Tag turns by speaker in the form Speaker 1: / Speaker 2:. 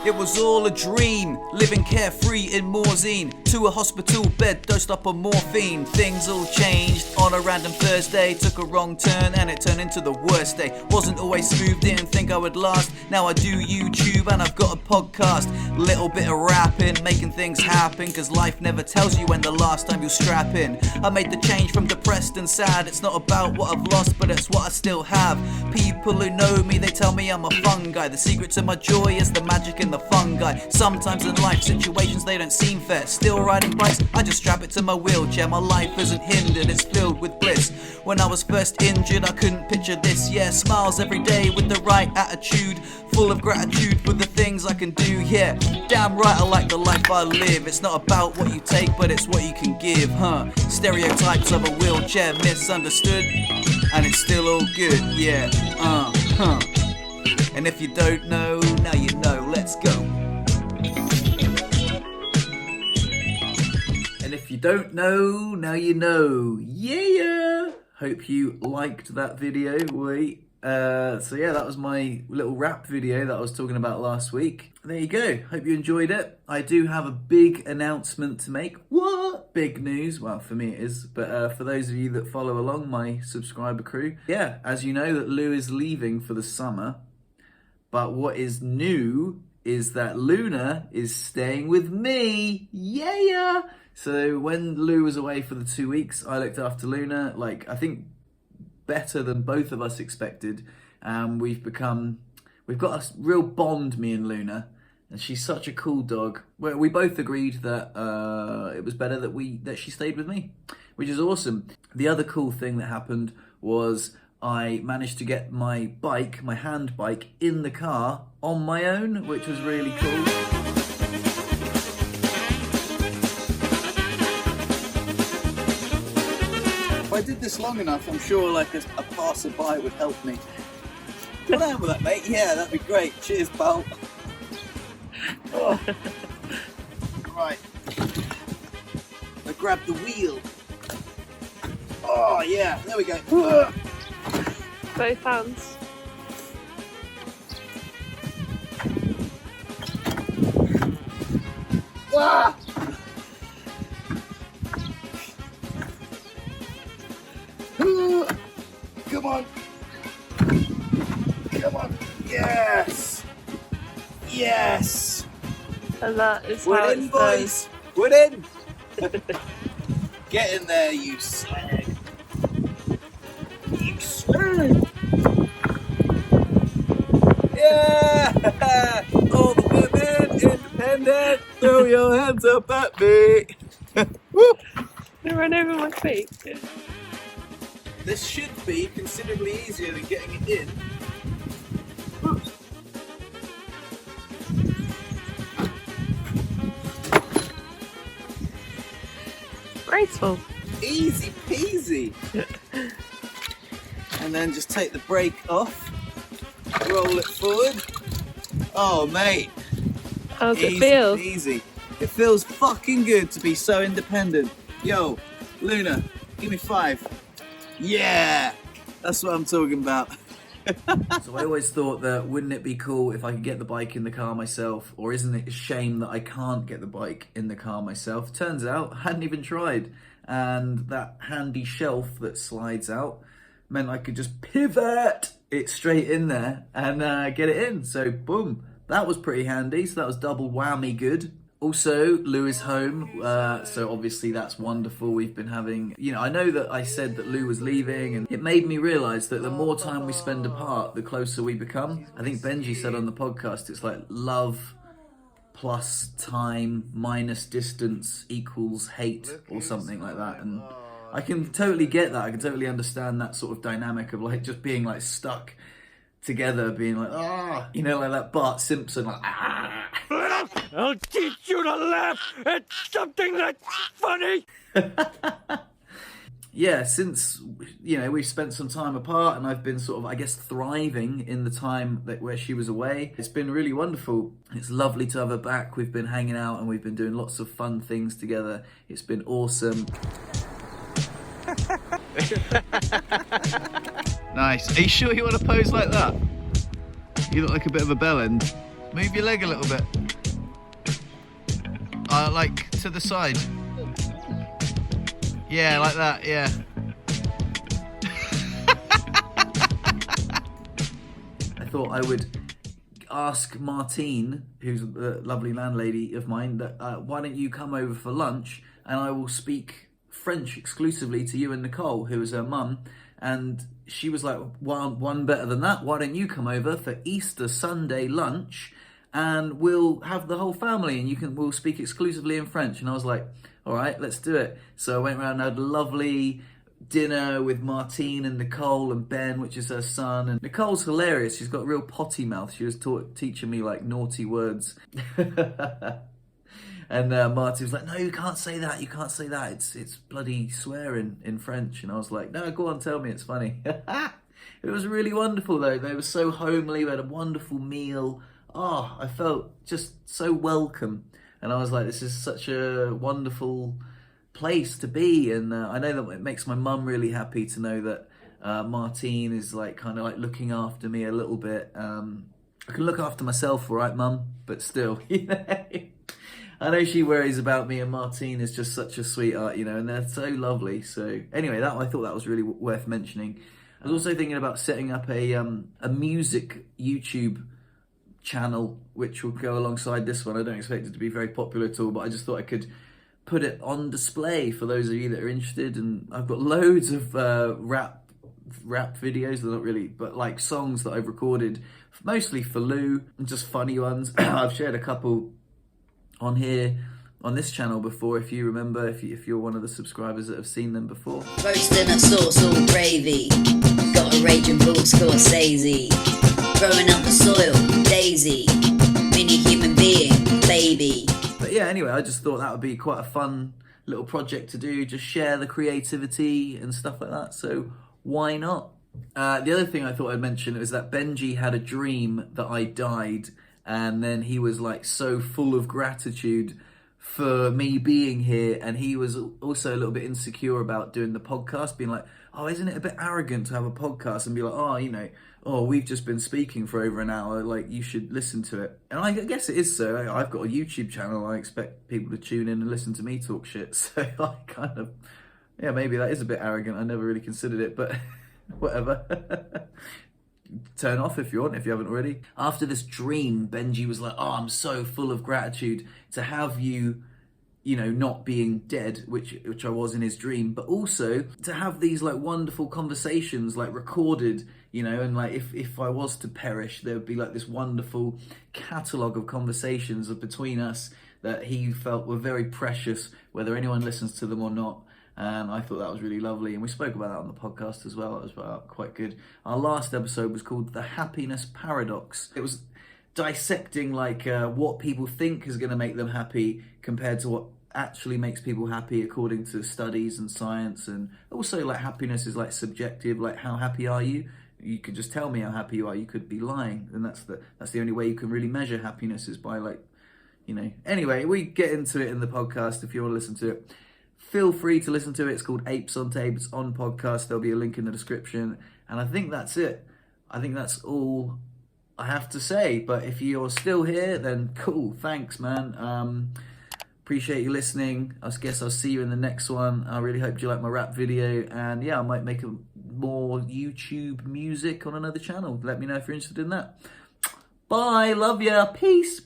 Speaker 1: It was all a dream, living carefree in Morzine. To a hospital bed, dosed up on morphine. Things all changed on a random Thursday. Took a wrong turn and it turned into the worst day. Wasn't always smooth, didn't think I would last. Now I do YouTube and I've got a podcast. Little bit of rapping, making things happen. Cause life never tells you when the last time you'll strap in. I made the change from depressed and sad. It's not about what I've lost, but it's what I still have. People who know me, they tell me I'm a fun guy. The secret to my joy is the magic in the fungi. Sometimes in life situations they don't seem fair. Still riding bikes, I just strap it to my wheelchair. My life isn't hindered, it's filled with bliss. When I was first injured I couldn't picture this. Yeah, smiles every day with the right attitude. Full of gratitude for the things I can do. Yeah, damn right I like the life I live. It's not about what you take but it's what you can give, huh? Stereotypes of a wheelchair misunderstood, and it's still all good, yeah, And if you don't know, now you know, let's go. And if you don't know, now you know, yeah. Hope you liked that video. So yeah, that was my little rap video that I was talking about last week. There you go, hope you enjoyed it. I do have a big announcement to make. What? Big news, well for me it is, but for those of you that follow along, my subscriber crew. Yeah, as you know that Lou is leaving for the summer, but what is new is that Luna is staying with me, yeah! So when Lou was away for the 2 weeks, I looked after Luna, like I think better than both of us expected. We've got a real bond, me and Luna, and she's such a cool dog. We both agreed that it was better that she stayed with me, which is awesome. The other cool thing that happened was I managed to get my bike, my hand bike, in the car on my own, which was really cool. If I did this long enough, I'm sure like a passerby would help me. Go down with that, mate. Yeah, that'd be great. Cheers, pal. Oh. Right. I grab the wheel. Oh, yeah. There we go.
Speaker 2: Both hands.
Speaker 1: Ah! Come on. Come on. Yes. Yes.
Speaker 2: And that is how
Speaker 1: We're in,
Speaker 2: it's
Speaker 1: boys. We're in. Get in there, you slag. You slag. Yeah. All the women independent. Throw your hands up at me. Woo.
Speaker 2: They ran over my feet.
Speaker 1: This should be considerably easier than getting it in.
Speaker 2: Graceful.
Speaker 1: Easy peasy. And then just take the brake off, roll it forward. Oh mate,
Speaker 2: How's
Speaker 1: easy
Speaker 2: it feel?
Speaker 1: peasy. It feels fucking good to be so independent. Yo, Luna, give me 5. Yeah, that's what I'm talking about. So I always thought that wouldn't it be cool if I could get the bike in the car myself, or isn't it a shame that I can't get the bike in the car myself? Turns out I hadn't even tried, and that handy shelf that slides out meant I could just pivot it straight in there and get it in. So boom, that was pretty handy. So that was double whammy good. Also, Lou is home, so obviously that's wonderful. We've been having, I know that I said that Lou was leaving, and it made me realise that the more time we spend apart, the closer we become. I think Benji said on the podcast, it's like love plus time minus distance equals hate, or something like that. And I can totally get that. I can totally understand that sort of dynamic of like just being like stuck together, being like, like that Bart Simpson, like,
Speaker 3: I'll teach you to laugh at something that's funny.
Speaker 1: Yeah, since, we've spent some time apart and I've been sort of, I guess, thriving in the time where she was away. It's been really wonderful. It's lovely to have her back. We've been hanging out and we've been doing lots of fun things together. It's been awesome. Nice. Are you sure you want to pose like that? You look like a bit of a bellend. Move your leg a little bit. Like to the side. Yeah, like that, yeah. I thought I would ask Martine, who's a lovely landlady of mine, that why don't you come over for lunch and I will speak French exclusively to you and Nicole, who is her mum. And she was like, one better than that, why don't you come over for Easter Sunday lunch and we'll have the whole family and we'll speak exclusively in French. And I was like, all right, let's do it. So I went around and had a lovely dinner with Martine and Nicole and Ben, which is her son. And Nicole's hilarious. She's got a real potty mouth. She was teaching me like naughty words. And Martine was like, no, you can't say that. You can't say that. It's bloody swearing in French. And I was like, no, go on, tell me. It's funny. It was really wonderful though. They were so homely. We had a wonderful meal. Oh, I felt just so welcome. And I was like, this is such a wonderful place to be. And I know that it makes my mum really happy to know that Martine is like kind of like looking after me a little bit. I can look after myself, all right, mum, but still, you know. I know she worries about me, and Martine is just such a sweetheart, you know, and they're so lovely. So anyway, I thought that was really worth mentioning. I was also thinking about setting up a music YouTube channel which will go alongside this one. I don't expect it to be very popular at all, but I just thought I could put it on display for those of you that are interested. And I've got loads of rap videos. They're not really, but like songs that I've recorded mostly for Lou, and just funny ones. I've shared a couple on here on this channel before, if you remember, if you're one of the subscribers that have seen them before.
Speaker 4: Roasting a sauce all gravy, got a raging bull Scorsese, growing up the soil, Daisy, mini human being, baby.
Speaker 1: But yeah, anyway, I just thought that would be quite a fun little project to do, just share the creativity and stuff like that, so why not? The other thing I thought I'd mention was that Benji had a dream that I died, and then he was like so full of gratitude for me being here, and he was also a little bit insecure about doing the podcast, being like, oh, isn't it a bit arrogant to have a podcast and be like, oh, you know, oh, we've just been speaking for over an hour, like, you should listen to it. And I guess it is so. I've got a YouTube channel. I expect people to tune in and listen to me talk shit. So I kind of, yeah, maybe that is a bit arrogant. I never really considered it, but whatever. Turn off if you want, if you haven't already. After this dream, Benji was like, oh, I'm so full of gratitude to have you, you know, not being dead, which I was in his dream, but also to have these like wonderful conversations like recorded, you know, and like if I was to perish, there would be like this wonderful catalogue of conversations between us that he felt were very precious, whether anyone listens to them or not. And I thought that was really lovely, and we spoke about that on the podcast as well. It was quite good. Our last episode was called The Happiness Paradox. It was dissecting like what people think is going to make them happy compared to what actually makes people happy according to studies and science. And also like happiness is like subjective, like how happy are you? You could just tell me how happy you are. You could be lying, and that's the only way you can really measure happiness, is by like, you know. Anyway, we get into it in the podcast if you want to listen to it. Feel free to listen to it. It's called Apes on Tape. It's on podcast. There'll be a link in the description. And I think that's it. I think that's all I have to say. But if you're still here, then cool. Thanks, man. Appreciate you listening. I guess I'll see you in the next one. I really hope you like my rap video. And yeah, I might make more YouTube music on another channel. Let me know if you're interested in that. Bye. Love ya. Peace.